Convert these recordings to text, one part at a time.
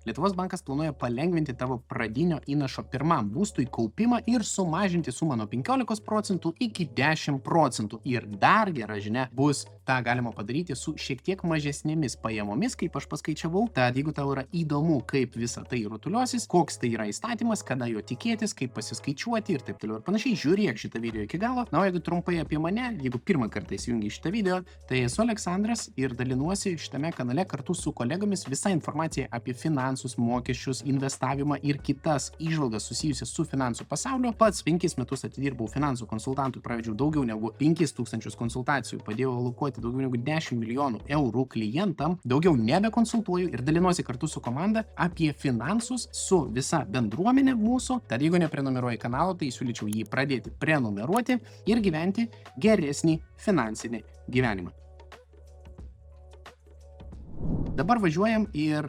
Lietuvos bankas planuoja palengvinti tavo pradinio įnašo pirmam būstui kaupimą ir sumažinti sumą nuo 15% iki 10%. Ir dar gera žinia bus, tą galima padaryti su šiek tiek mažesnėmis pajamomis, kaip aš paskaičiavau. Tad jeigu tau yra įdomu, kaip visa tai rutuliosis, koks tai yra įstatymas, kada jo tikėtis, kaip pasiskaičiuoti ir taip toliau ir panašiai, žiūrėk šitą video iki galo. Na, o jeigu trumpai apie mane, jeigu pirmą kartą įsijungi šitą video, tai esu Aleksandras ir dalinuosi šitame kanale kartu su kolegomis visą informaciją apie finansus, mokesčius, investavimą ir kitas įžvalgas susijusias su finansų pasauliu. Pats 5 metus atidirbau finansų konsultantų, pravedžiau daugiau negu 5000 konsultacijų, padėjau alokuoti daugiau negu 10 milijonų eurų klientam, daugiau nebekonsultuoju ir dalinuosi kartu su komanda apie finansus su visa bendruomenė mūsų. Tad jeigu neprenumeruoji kanalo, tai siūlyčiau jį pradėti prenumeruoti ir gyventi geresnį finansinį gyvenimą. Dabar važiuojam ir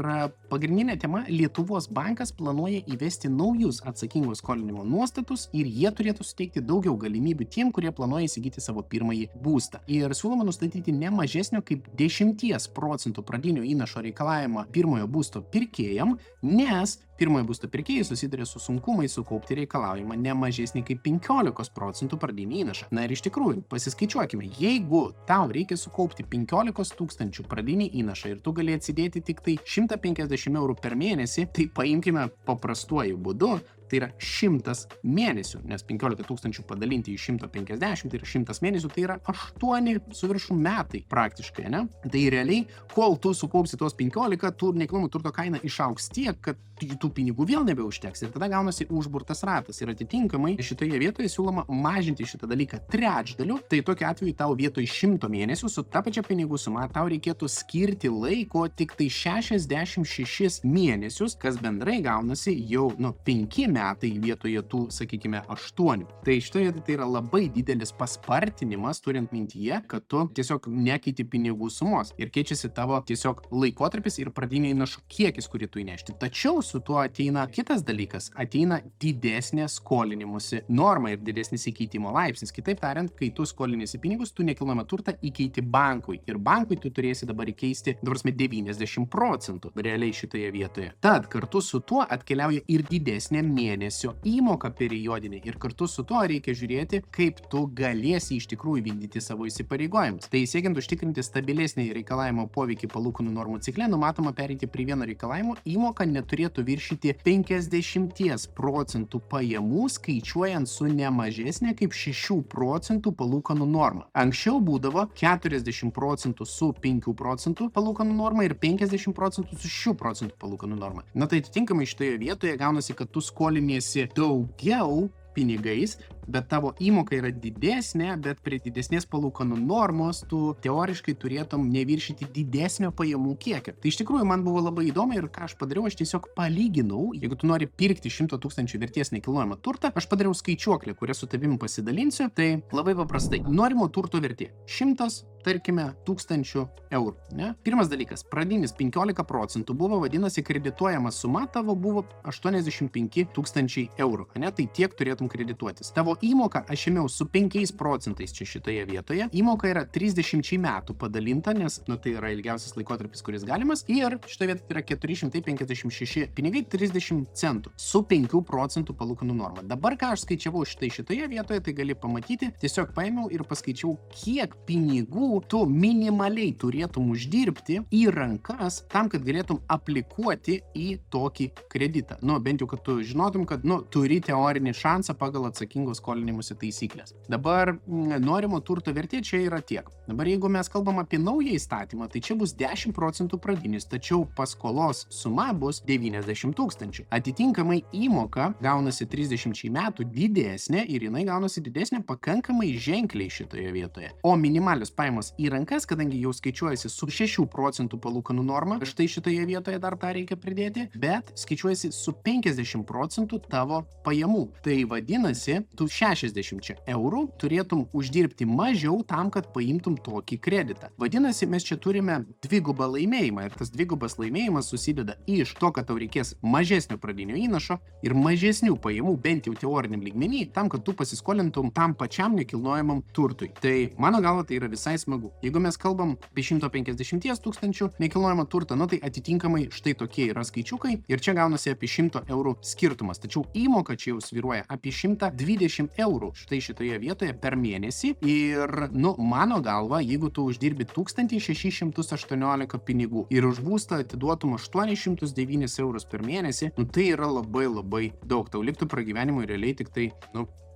pagrindinė tema - Lietuvos bankas planuoja įvesti naujus atsakingos skolinimo nuostatus ir jie turėtų suteikti daugiau galimybių tiem, kurie planuoja įsigyti savo pirmąjį būstą. Ir siūloma nustatyti ne mažesnio kaip 10% pradinio įnašo reikalavimą pirmojo būsto pirkėjam, nes pirmojo būsto pirkėjai susiduria su sunkumais sukaupti reikalavimą ne mažesnį kaip 15% pradinį įnašą. Na ir iš tikrųjų, pasiskaičiuokime, jeigu tau reikia sukaupti 15 000 pradinį įnašą ir tu gali atsidėti tik tai 150 eurų per mėnesį, tai paimkime paprastuoju būdu, tai yra 100 mėnesių, nes 15 000 padalinti į 150, tai yra 100 mėnesių, tai yra 8 su viršum metai praktiškai, ne? Tai realiai, kol tu sukaupsi tos 15, tu nekilnojamo turto kaina išaugs tiek, kad tų pinigų vėl nebeužteks ir tada gaunasi užburtas ratas ir atitinkamai šitoje vietoje siūloma mažinti šitą dalyką trečdaliu, tai tokiu atveju tau vietoj 100 mėnesių su ta pačia pinigų suma tau reikėtų skirti laiko tik tai 66 mėnesius, kas bendrai gaunasi jau 5 metai vietoje tų, sakykime, 8. Tai šitoje tai yra labai didelis paspartinimas, turint mintyje, kad tu tiesiog nekeiti pinigų sumos ir keičiasi tavo tiesiog laikotarpis ir pradinio įnašo kiekis, kurį tu įnešti. Tačiau su tuo ateina kitas dalykas, ateina didesnė skolinimusi norma ir didesnis įkeitimo laipsnis. Kitaip tariant, kai tu skoliniesi pinigus, tu nekilnojamą turtą įkeiti bankui ir bankui tu turėsi dabar įkeisti, dabar 90% realiai šitoje vietoje. Tad kartu su tuo atkeliauja ir didesnė mėnesio įmoka periodinė ir kartu su tuo reikia žiūrėti, kaip tu galėsi iš tikrųjų vykdyti savo įsipareigojimus. Tai siekiant užtikrinti stabilesnį reikalavimo poveikį palūkanų normų cikle, numatoma pereiti prie vieno reikalavimo, įmoka neturėtų viršyti 50% pajamų, skaičiuojant su ne mažesnė kaip 6% palūkanų norma. Anksčiau būdavo 40% su 5% palūkanų norma ir 50% su 6% palūkanų norma. Na tai atitinkamai šitoje vietoje gaunasi, kad tu skoliniesi daugiau pinigais, bet tavo įmoka yra didesnė, bet prie didesnės palūkanų normos tu teoriškai turėtum neviršyti didesnio pajamų kiekio. Tai iš tikrųjų man buvo labai įdomu ir ką aš padariau, aš tiesiog palyginau, jeigu tu nori pirkti 100 000 vertės nekilnojamą turtą, aš padariau skaičiuoklę, kurią su tavimi pasidalinsiu, tai labai paprastai. Norimo turto vertė 100, tarkime, 1000 eurų. Ne? Pirmas dalykas, pradinis 15% buvo, vadinasi, kredituojama suma tavo buvo 85 000 eurų. Ne? Tai tiek turėtum kredituotis. Tavo įmoka aš ėmiau su 5% čia šitoje vietoje. Įmoka yra 30 metų padalinta, nes tai yra ilgiausias laikotarpis, kuris galimas. Ir šitoje vietoje yra 456 pinigai 30 centų su 5% palūkanų norma. Dabar ką aš skaičiavau šitoje vietoje, tai gali pamatyti, tiesiog paėmiau ir paskaičiau, kiek pinigų tu minimaliai turėtum uždirbti į rankas tam, kad galėtum aplikuoti į tokį kreditą. Bent jau, kad tu žinotum, kad turi teorinį šansą pagal atsakingos skolinimuose taisyklės. Dabar norimo turto vertė čia yra tiek. Dabar jeigu mes kalbam apie naują įstatymą, tai čia bus 10% pradinis, tačiau paskolos suma bus 90 000. Atitinkamai įmoka gaunasi 30 metų didesnė ir jinai gaunasi didesnė pakankamai ženkliai šitoje vietoje. O minimalios pajamos į rankas, kadangi jau skaičiuojasi su 6% palūkanų norma, štai šitoje vietoje dar tą reikia pridėti, bet skaičiuojasi su 50% tavo pajamų. Tai vadinasi, tu 60 eurų turėtum uždirbti mažiau tam, kad paimtum tokį kreditą. Vadinasi, mes čia turime dvigubą laimėjimą ir tas dvigubas laimėjimas susideda iš to, kad tau reikės mažesnio pradinio įnašo ir mažesnių pajamų, bent jau teoriniam lygmenį, tam, kad tu pasiskolintum tam pačiam nekilnojamam turtui. Tai mano galva tai yra visai smagu. Jeigu mes kalbam apie 150 tūkstančių nekilnojamą turtą, tai atitinkamai štai tokie yra skaičiukai ir čia gaunasi apie 100 eurų skirtumas. Tačiau įmoka čia jau svyruoja apie 120 eurų štai šitoje vietoje per mėnesį ir, mano galva, jeigu tu uždirbi 1618 pinigų ir už būstą atiduotum 809 eurus per mėnesį, tai yra labai daug. Tau liktų pragyvenimui realiai tik tai,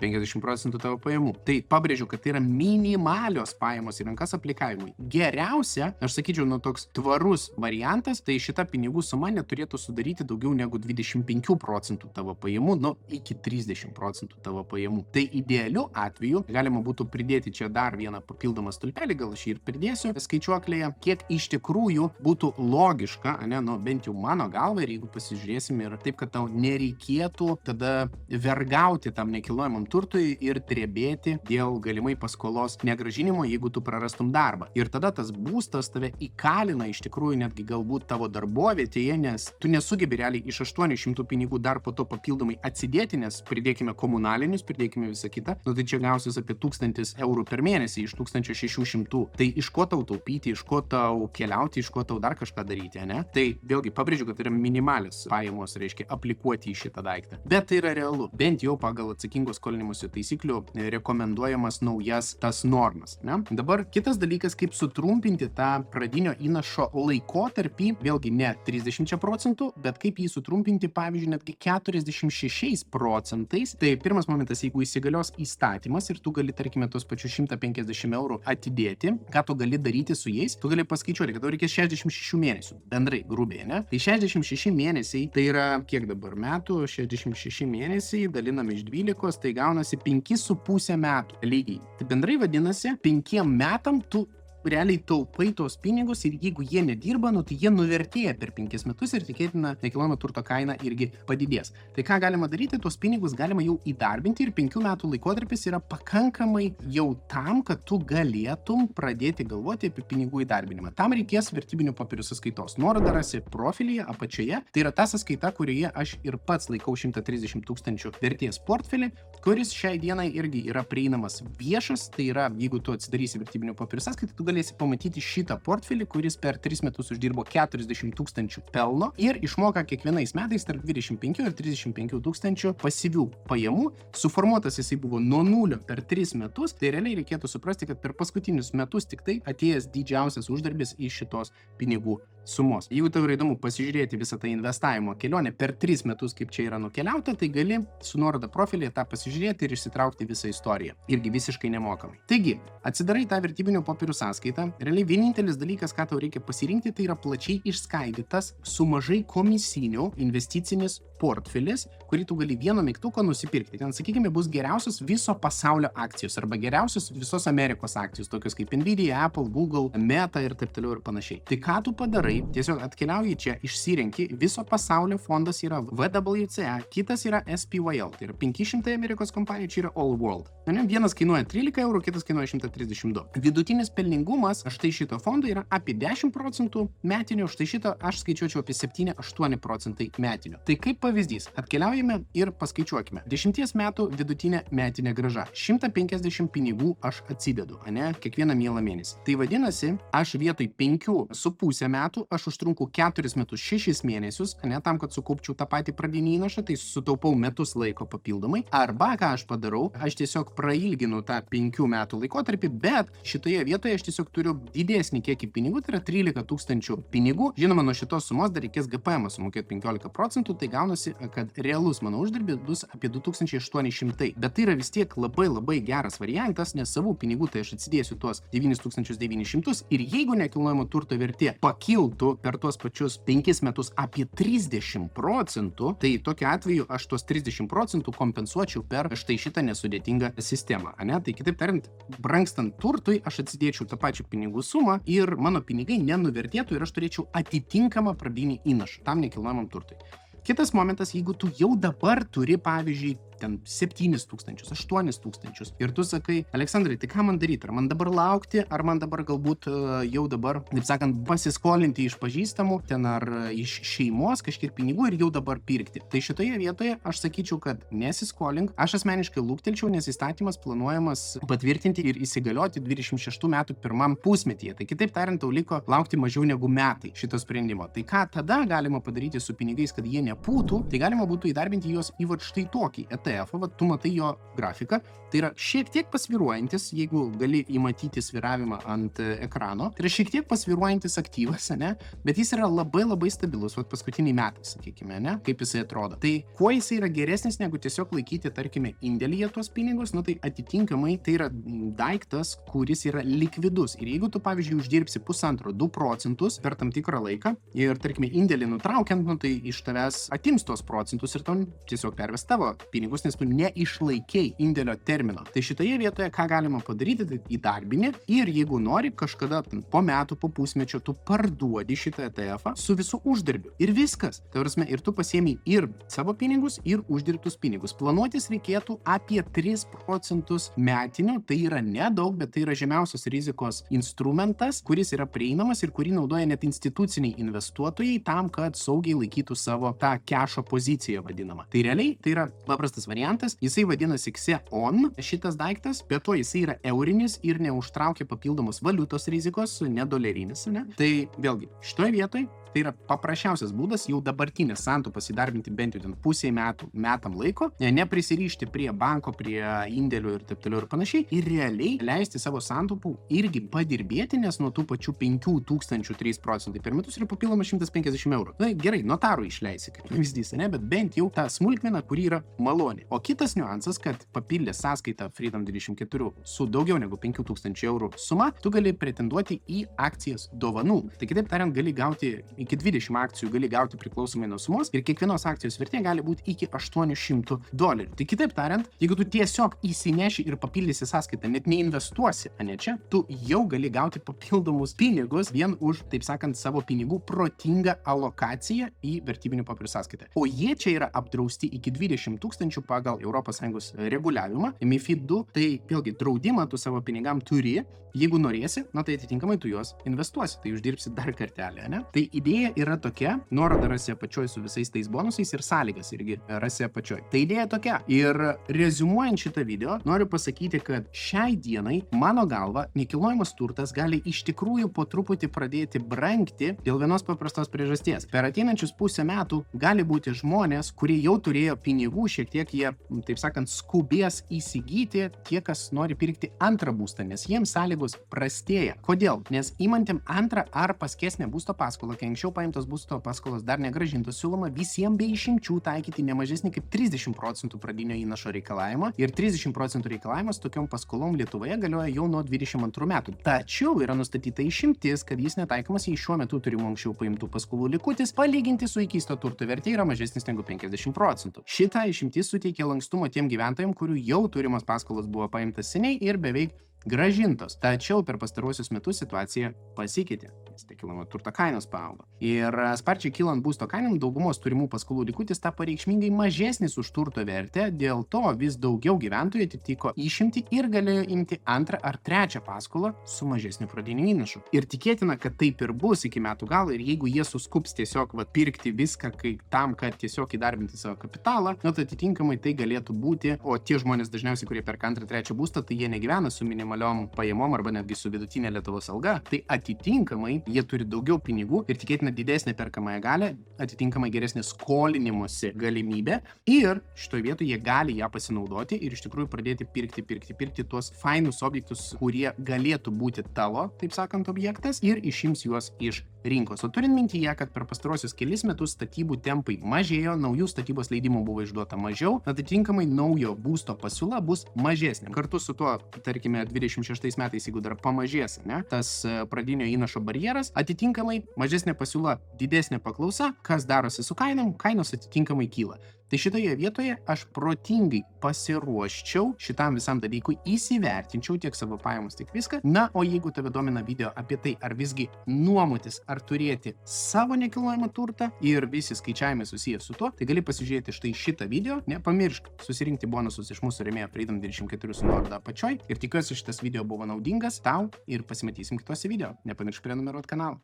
50% tavo pajamų. Tai pabrėžiu, kad tai yra minimalios pajamos į rankas aplikavimui. Geriausia, aš sakyčiau, toks tvarus variantas, tai šita pinigų suma neturėtų sudaryti daugiau negu 25% tavo pajamų, iki 30% tavo pajamų. Tai idealiu atveju galima būtų pridėti čia dar vieną papildomą stulpelį, gal aš jį ir pridėsiu skaičiuoklėje, kiek iš tikrųjų būtų logiška, bent jau mano galva, ir jeigu pasižiūrėsim ir taip, kad tau nereikėtų tada vergauti tam nekilnojamam turtui ir drebėti dėl galimai paskolos negrąžinimo, jeigu tu prarastum darbą. Ir tada tas būstas tave įkalina iš tikrųjų netgi galbūt tavo darbovietėje, nes tu nesugebi realiai iš 800 pinigų dar po to papildomai atsidėti, nes pridėkime komunalinius, pridėkime visą kitą, tai čia gausis apie 1000 eurų per mėnesį iš 1600. Tai iš ko tau taupyti, iš ko tau keliauti, iš ko tau dar kažką daryti, ne? Tai vėlgi pabrėžiu, kad tai yra minimalios pajamos, reiškia aplikuoti į šitą daiktą. Bet tai yra realu, bent jau pagal atsakingos skolinimosi taisyklių rekomenduojamas naujas tas normas, ne? Dabar kitas dalykas, kaip sutrumpinti tą pradinio įnašo laikotarpį, vėlgi ne 30%, bet kaip jį sutrumpinti, pavyzdžiui, netgi 46%. Tai pirmas momentas, jeigu įsigalios įstatymas ir tu gali, tarkime, tos pačius 150 eurų atidėti, ką tu gali daryti su jais, tu gali paskaičiuoti, kad tau reikės 66 mėnesių, bendrai, grubiai, ne? Tai 66 mėnesiai, tai yra kiek dabar metų, 66 mėnesiai daliname iš 12, tai gaunasi 5,5 metų lygiai. Tai bendrai vadinasi, 5 metam tu realiai taupai tos pinigus ir jeigu jie nedirba, tai jie nuvertėja per 5 metus ir tikėtina nekilnojamo turto kaina irgi padidės. Tai ką galima daryti, tos pinigus galima jau įdarbinti ir 5 metų laikotarpis yra pakankamai jau tam, kad tu galėtum pradėti galvoti apie pinigų įdarbinimą. Tam reikės vertybinių popierių sąskaitos. Nuorodą rasi profilyje apačioje. Tai yra ta sąskaita, kurioje aš ir pats laikau 130 tūkstančių vertės portfelį, kuris šiai dienai irgi yra prieinamas viešas. Tai yra, jeigu tu atsidarysi vertybinių popierių sąskaitą, tu galėsi pamatyti šitą portfelį, kuris per 3 metus uždirbo 40 tūkstančių pelno ir išmoka kiekvienais metais tarp 25 ir 35 tūkstančių pasyvių pajamų. Suformuotas jisai buvo nuo 0 per 3 metus, tai realiai reikėtų suprasti, kad per paskutinius metus tik tai atėjęs didžiausias uždarbis iš šitos pinigų sumos. Jeigu tau yra įdomu pasižiūrėti visą tą investavimo kelionę per 3 metus, kaip čia yra nukeliauta, tai gali su nuoroda profilyje tą pasižiūrėti ir išsitraukti visą istoriją. Irgi visiškai nemokamai. Taigi, atsidarai tą vertybinių popierių sąskaitą. Realiai vienintelis dalykas, ką tau reikia pasirinkti, tai yra plačiai išskaidytas su mažai komisinių investicinis portfelis, kurį tu gali vieno mygtuko nusipirkti. Ten, sakykime, bus geriausios viso pasaulio akcijos arba geriausios visos Amerikos akcijos, tokios kaip Nvidia, Apple, Google, Meta ir taip toliau ir panašiai. Tai ką tu padarai? Tiesiog atkeliauji čia, išsirenki, viso pasaulio fondas yra VWCA, kitas yra SPYL, tai yra 500 Amerikos kompanijų, čia yra All World. Vienas kainuoja 13 eurų, kitas kainuoja 132. Vidutinis pelningumas štai šito fondo yra apie 10% metinio, štai šito aš skaičiuočiau apie 7-8% metinio. Tai kaip pavyzdys, atkeliaujame ir paskaičiuokime. 10 metų vidutinė metinė grąža. 150 pinigų aš atsidedu, kiekvieną mielą mėnesį. Tai vadinasi, aš vietoj 5,5 metų aš užtrunku 4 metus 6 mėnesius, tam, kad sukaupčiau tą patį pradinį įnašą, tai sutaupau metus laiko papildomai. Arba ką aš padarau, aš tiesiog prailginu tą 5 metų laikotarpį, bet šitoje vietoje aš tiesiog turiu didesnį kiekį pinigų, tai yra 13 tūkstančių pinigų. Žinoma, nuo šitos sumos dar reikės GPM sumokėti 15%, tai gaunasi, kad realus mano uždarbis bus apie 2800. Bet tai yra vis tiek labai geras variantas, nes savų pinigų tai aš atsidėsiu tuos 9900 ir jeigu nekilnojamo turto vertė pakiltų per tuos pačius 5 metus apie 30%, tai tokiu atveju aš tuos 30% kompensuočiau per štai šitą nesudėtingą sistemą. Tai kitaip tariant, brangstant turtui, aš atsidėčiau tą pačią pinigų sumą ir mano pinigai nenuvertėtų ir aš turėčiau atitinkamą pradinį įnašą tam nekilnojamam turtui. Kitas momentas, jeigu tu jau dabar turi, pavyzdžiui, ten 7 tūkstančius, 8 tūkstančius. Ir tu sakai, Aleksandrai, tai ką man daryti? Ar man dabar laukti, ar man dabar galbūt jau dabar, taip sakant, pasiskolinti iš pažįstamų, ten ar iš šeimos kažkiek pinigų ir jau dabar pirkti. Tai šitoje vietoje aš sakyčiau, kad nesiskolink. Aš asmeniškai lūktelčiau, nes įstatymas planuojamas patvirtinti ir įsigalioti 26 metų pirmam pusmetyje. Tai kitaip tariant, tau liko laukti mažiau negu metai šito sprendimo. Tai ką tada galima padaryti su pinigais, kad jie nepūtų? Tai galima būtų įdarbinti juos į štai tokį ETF, tu matai jo grafiką. Tai yra šiek tiek pasvyruojantis, jeigu gali įmatyti svyravimą ant ekrano. Tai yra šiek tiek pasvyruojantis aktyvas, ne? Bet jis yra labai stabilus, paskutiniai metai, sakykime, ne? Kaip jisai atrodo. Tai kuo jisai yra geresnis negu tiesiog laikyti, tarkime, indėlyje tuos pinigus, tai atitinkamai tai yra daiktas, kuris yra likvidus. Ir jeigu tu, pavyzdžiui, uždirbsi 1,5–2 procentus per tam tikrą laiką ir, tarkime, indėlį nutraukiant, tai iš tavęs atims tuos procentus ir tau tiesiog perves tavo pinigus, nes tu neišlaikei indėlio termino. Tai šitoje vietoje ką galima padaryti, tai įdarbini ir jeigu nori kažkada po metų, po pusmečio tu parduodi šitą ETF su visu uždarbiu. Ir viskas. Tai prasme, ir tu pasiemi ir savo pinigus, ir uždirbtus pinigus. Planuotis reikėtų apie 3 procentus metinio, tai yra nedaug, bet tai yra žemiausios rizikos instrumentas, kuris yra prieinamas ir kurį naudoja net instituciniai investuotojai tam, kad saugiai laikytų savo tą kešo poziciją vadinamą. Tai realiai tai yra paprastas variantas, jisai vadinasi XEON, šitas daiktas, bet to jisai yra eurinis ir neužtraukia papildomos valiutos rizikos, nedolerinis, ne? Tai vėlgi, šitoje vietoje tai yra paprasčiausias būdas jau dabartinės santaupas įdarbinti bent jau ten pusei metam laiko, neprisirišti prie banko, prie indėlių ir taip toliau ir panašiai, ir realiai leisti savo santaupų irgi padirbėti, nes nuo tų pačių 5,000 3 procentai per metus yra papildoma 150 eurų. Na gerai, notarų išleisi, kaip pavyzdys, ne, bet bent jau tą smulkmeną, kuri yra maloni. O kitas niuansas, kad papildė sąskaitą Freedom24 su daugiau negu 5,000 eurų suma, tu gali pretenduoti į akcijas dovanų. Tai kitaip tariant, gali gauti iki 20 akcijų gali gauti priklausomai nuo sumos ir kiekvienos akcijos vertė gali būti iki $800. Tai kitaip tariant, jeigu tu tiesiog įsineši ir papildysi sąskaitą, net neinvestuosi, ne čia, tu jau gali gauti papildomus pinigus vien už, taip sakant, savo pinigų protingą alokaciją į vertybinių popierių sąskaitą. O jie čia yra apdrausti iki 20,000 pagal ES reguliavimą, MiFID 2, tai vėlgi draudimą tu savo pinigam turi, jeigu norėsi, tai atitinkamai tu juos investuosi, tai uždirbsi dar kartelį, ne? Tai idėja yra tokia, nuorodą rasi apačioj su visais tais bonusais ir sąlygas irgi rasi apačioj. Tai idėja tokia. Ir reziumuojant šitą video, noriu pasakyti, kad šiai dienai, mano galva, nekilnojamas turtas gali iš tikrųjų po truputį pradėti brangti dėl vienos paprastos priežasties. Per ateinančius pusę metų gali būti žmonės, kurie jau turėjo pinigų, šiek tiek jie, taip sakant, skubės įsigyti tie, kas nori pirkti antrą būstą, nes jiems sąlygos prastėja. Kodėl? Nes įmantėm antrą ar paskesnę būsto paskolą, kai anksčiau paimtos būsto paskolos dar negrąžintos, siūloma visiems be išimčių taikyti ne mažesnį kaip 30 procentų pradinio įnašo reikalavimo ir 30 procentų reikalavimas tokiom paskolom Lietuvoje galioja jau nuo 22 metų. Tačiau yra nustatyta išimtis, kad jis netaikomas, jei šiuo metu turimų anksčiau paimtų paskolų likutis palyginti su įkeisto turto vertė yra mažesnis negu 50 procentų. Šitą išimtis suteikia lankstumo tiem gyventojams, kurių jau turimos paskolos buvo paimtas seniai ir beveik grąžintos. Tačiau per pastaruosius metus situacija pasikeitė. Nekilnojamo turto kainos paaugo. Ir sparčiai kylant būsto kainom, daugumos turimų paskolų likutis tapo reikšmingai mažesnis už turto vertę, dėl to vis daugiau gyventojų atitiko išimtį ir galėjo imti antrą ar trečią paskolą su mažesniu pradiniu įnašu. Ir tikėtina, kad taip ir bus iki metų galo, ir jeigu jie suskups tiesiog pirkti viską tam, kad tiesiog įdarbinti savo kapitalą, tai atitinkamai tai galėtų būti, o tie žmonės dažniausiai, kurie perka antrą, trečią būstą, tai jie negyvena su minimaliom pajamom arba netgi su vidutinė Lietuvos alga, tai atitinkamai jie turi daugiau pinigų ir tikėtina didesnė perkamąją galią, atitinkamai geresnė skolinimosi galimybė ir šitoje vietoje jie gali ją pasinaudoti ir iš tikrųjų pradėti pirkti tuos fainus objektus, kurie galėtų būti tavo, taip sakant, objektas ir išims juos iš rinkos. O turint mintyje, kad per pastarosius kelis metus statybų tempai mažėjo, naujų statybos leidimų buvo išduota mažiau, atitinkamai naujo būsto pasiūla bus mažesnė. Kartu su tuo, tarkime, 26 metais, jeigu dar pamažės, tas pradinio įnašo barjeras, atitinkamai mažesnė pasiūla, didesnė paklausa, kas darosi su kainom, kainos atitinkamai kyla. Tai šitoje vietoje aš protingai pasiruoščiau šitam visam dalykui, įsivertinčiau tiek savo pajamas, tiek viską. Na, o jeigu tave domina video apie tai, ar visgi nuomotis, ar turėti savo nekilnojamą turtą ir visi skaičiavimai susijęs su tuo, tai gali pasižiūrėti štai šitą video. Nepamiršk susirinkti bonusus iš mūsų rėmėjo Freedom24 su nuoroda apačioj. Ir tikiuosi šitas video buvo naudingas tau ir pasimatysim kitose video. Nepamiršk prenumeruoti kanalą.